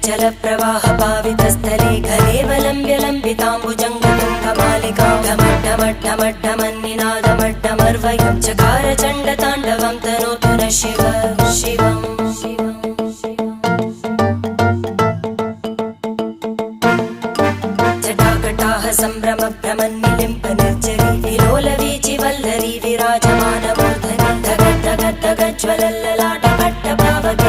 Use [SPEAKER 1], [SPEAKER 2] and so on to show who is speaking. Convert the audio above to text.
[SPEAKER 1] जलप्रवाह पावितस्थले घलेवलम्ब्य लम्बिताम्बुजङ्गतुङ्गमालिकां ढमड्ढमड्ढमड्ढमन्निनादमड्ढमर्वयं चकार चण्डताण्डवं तनोतु नः शिव शिवम् जटाकटाः सम्भ्रमभ्रमन्निलिम्प निर्जरी विलोलवीचिवल्लरी विराजमानमूर्धनि धगद्धगद्धगज्ज्वलल्ललाटभट्टभावगे